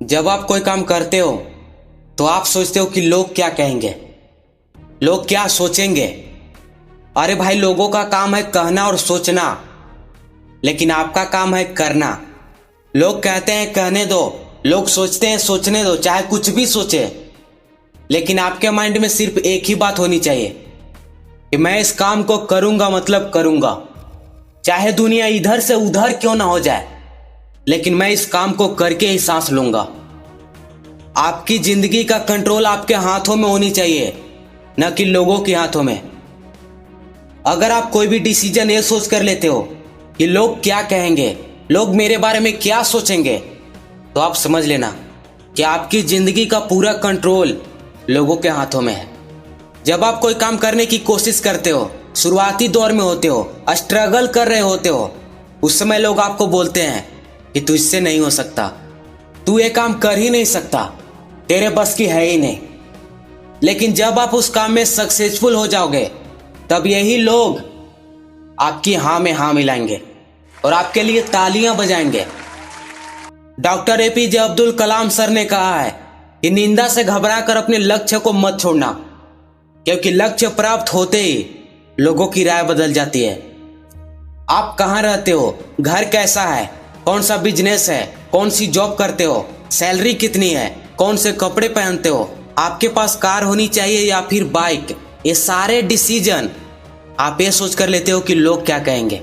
जब आप कोई काम करते हो तो आप सोचते हो कि लोग क्या कहेंगे, लोग क्या सोचेंगे। अरे भाई, लोगों का काम है कहना और सोचना, लेकिन आपका काम है करना। लोग कहते हैं कहने दो, लोग सोचते हैं सोचने दो, चाहे कुछ भी सोचे, लेकिन आपके माइंड में सिर्फ एक ही बात होनी चाहिए कि मैं इस काम को करूंगा, मतलब करूंगा, चाहे दुनिया इधर से उधर क्यों ना हो जाए, लेकिन मैं इस काम को करके ही सांस लूंगा। आपकी जिंदगी का कंट्रोल आपके हाथों में होनी चाहिए, न कि लोगों के हाथों में। अगर आप कोई भी डिसीजन ये सोच कर लेते हो कि लोग क्या कहेंगे, लोग मेरे बारे में क्या सोचेंगे, तो आप समझ लेना कि आपकी जिंदगी का पूरा कंट्रोल लोगों के हाथों में है। जब आप कोई काम करने की कोशिश करते हो, शुरुआती दौर में होते हो, स्ट्रगल कर रहे होते हो, उस समय लोग आपको बोलते हैं कि तू इससे नहीं हो सकता, तू ये काम कर ही नहीं सकता, तेरे बस की है ही नहीं। लेकिन जब आप उस काम में सक्सेसफुल हो जाओगे, तब यही लोग आपकी हाँ में हाँ मिलाएंगे और आपके लिए तालियां बजाएंगे। Doctor APJ Abdul Kalam sir ने कहा है कि निंदा से घबराकर अपने लक्ष्य को मत छोड़ना, क्योंकि लक्ष्य प्राप्त होते ही लोगों की राय बदल जाती है। आप कहाँ रहते हो, घर कैसा है, कौन सा बिजनेस है, कौन सी जॉब करते हो, सैलरी कितनी है, कौन से कपड़े पहनते हो, आपके पास कार होनी चाहिए या फिर बाइक, ये सारे डिसीजन आप ये सोच कर लेते हो कि लोग क्या कहेंगे।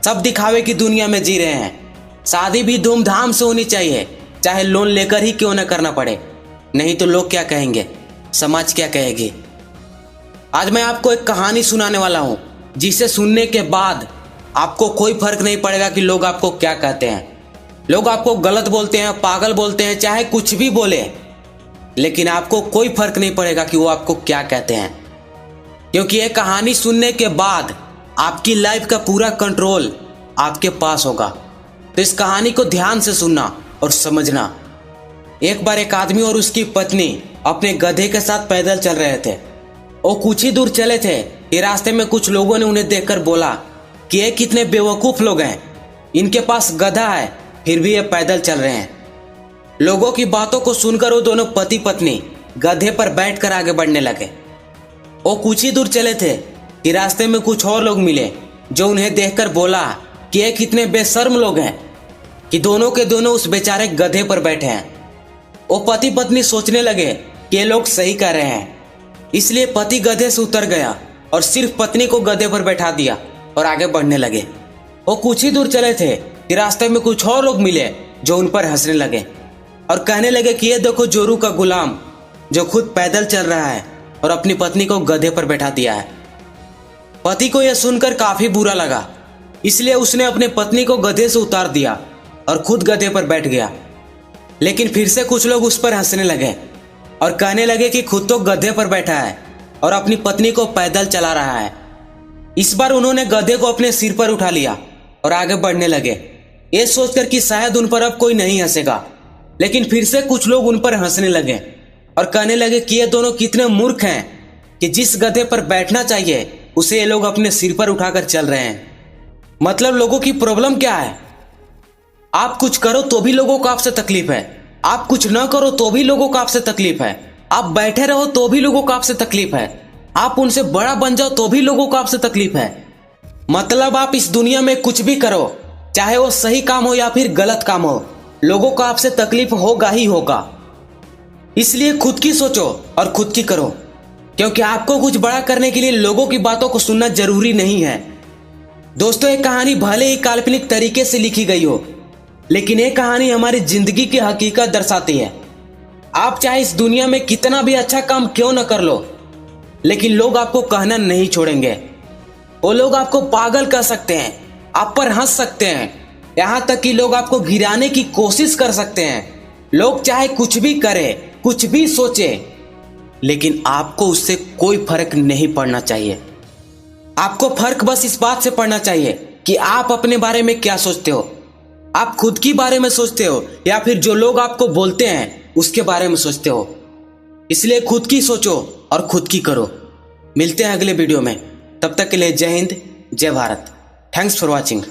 सब दिखावे की दुनिया में जी रहे हैं। शादी भी धूमधाम से होनी चाहिए, चाहे लोन लेकर ही क्यों न करना पड़े, नहीं तो लोग क्या कहेंगे, समाज क्या कहेगी। आज मैं आपको एक कहानी सुनाने वाला हूं, जिसे सुनने के बाद आपको कोई फर्क नहीं पड़ेगा कि लोग आपको क्या कहते हैं। लोग आपको गलत बोलते हैं, पागल बोलते हैं, चाहे कुछ भी बोले, लेकिन आपको कोई फर्क नहीं पड़ेगा कि वो आपको क्या कहते हैं, क्योंकि ये कहानी सुनने के बाद आपकी लाइफ का पूरा कंट्रोल आपके पास होगा। तो इस कहानी को ध्यान से सुनना और समझना। एक बार एक आदमी और उसकी पत्नी अपने गधे के साथ पैदल चल रहे थे। वो कुछ ही दूर चले थे कि रास्ते में कुछ लोगों ने उन्हें देखकर बोला कि ये कितने बेवकूफ लोग हैं, इनके पास गधा है फिर भी ये पैदल चल रहे हैं। लोगों की बातों को सुनकर वो दोनों पति पत्नी गधे पर बैठकर आगे बढ़ने लगे। वो कुछ ही दूर चले थे कि रास्ते में कुछ और लोग मिले जो उन्हें देखकर बोला कि ये कितने बेशर्म लोग हैं कि दोनों के दोनों उस बेचारे गधे पर बैठे हैं। वो पति पत्नी सोचने लगे कि ये लोग सही कह रहे हैं, इसलिए पति गधे से उतर गया और सिर्फ पत्नी को गधे पर बैठा दिया और आगे बढ़ने लगे। वो कुछ ही दूर चले थे कि रास्ते में कुछ और लोग मिले जो उन पर हंसने लगे और कहने लगे कि ये देखो जोरू का गुलाम जो खुद पैदल चल रहा है और अपनी पत्नी को गधे पर बैठा दिया है। पति को यह सुनकर काफी बुरा लगा, इसलिए उसने अपने पत्नी को गधे से उतार दिया और खुद गधे पर बैठ गया। लेकिन फिर से कुछ लोग उस पर हंसने लगे और कहने लगे कि खुद तो गधे पर बैठा है और अपनी पत्नी को पैदल चला रहा है। इस बार उन्होंने गधे को अपने सिर पर उठा लिया और आगे बढ़ने लगे, ये सोचकर कि शायद उन पर अब कोई नहीं हंसेगा। लेकिन फिर से कुछ लोग उन पर हंसने लगे और कहने लगे कि ये दोनों कितने मूर्ख हैं कि जिस गधे पर बैठना चाहिए उसे ये लोग अपने सिर पर उठाकर चल रहे हैं। मतलब लोगों की प्रॉब्लम क्या है? आप कुछ करो तो भी लोगों को आपसे तकलीफ है, आप कुछ ना करो तो भी लोगों को आपसे तकलीफ है, आप बैठे रहो तो भी लोगों को आपसे तकलीफ है, आप उनसे बड़ा बन जाओ तो भी लोगों को आपसे तकलीफ है। मतलब आप इस दुनिया में कुछ भी करो, चाहे वो सही काम हो या फिर गलत काम हो, लोगों को आपसे तकलीफ होगा ही होगा। इसलिए खुद की सोचो और खुद की करो, क्योंकि आपको कुछ बड़ा करने के लिए लोगों की बातों को सुनना जरूरी नहीं है। दोस्तों, एक कहानी भले ही काल्पनिक तरीके से लिखी गई हो, लेकिन ये कहानी हमारी जिंदगी की हकीकत दर्शाती है। आप चाहे इस दुनिया में कितना भी अच्छा काम क्यों न कर लो, लेकिन लोग आपको कहना नहीं छोड़ेंगे। वो लोग आपको पागल कह सकते हैं, आप पर हंस सकते हैं, यहाँ तक कि लोग आपको गिराने की कोशिश कर सकते हैं। लोग चाहे कुछ भी करे, कुछ भी सोचे, लेकिन आपको उससे कोई फर्क नहीं पड़ना चाहिए। आपको फर्क बस इस बात से पड़ना चाहिए कि आप अपने बारे में क्या सोचते हो। आप खुद की बारे में सोचते हो या फिर जो लोग आपको बोलते हैं उसके बारे में सोचते हो। इसलिए खुद की सोचो और खुद की करो। मिलते हैं अगले वीडियो में, तब तक के लिए जय हिंद, जय भारत। Thanks for watching.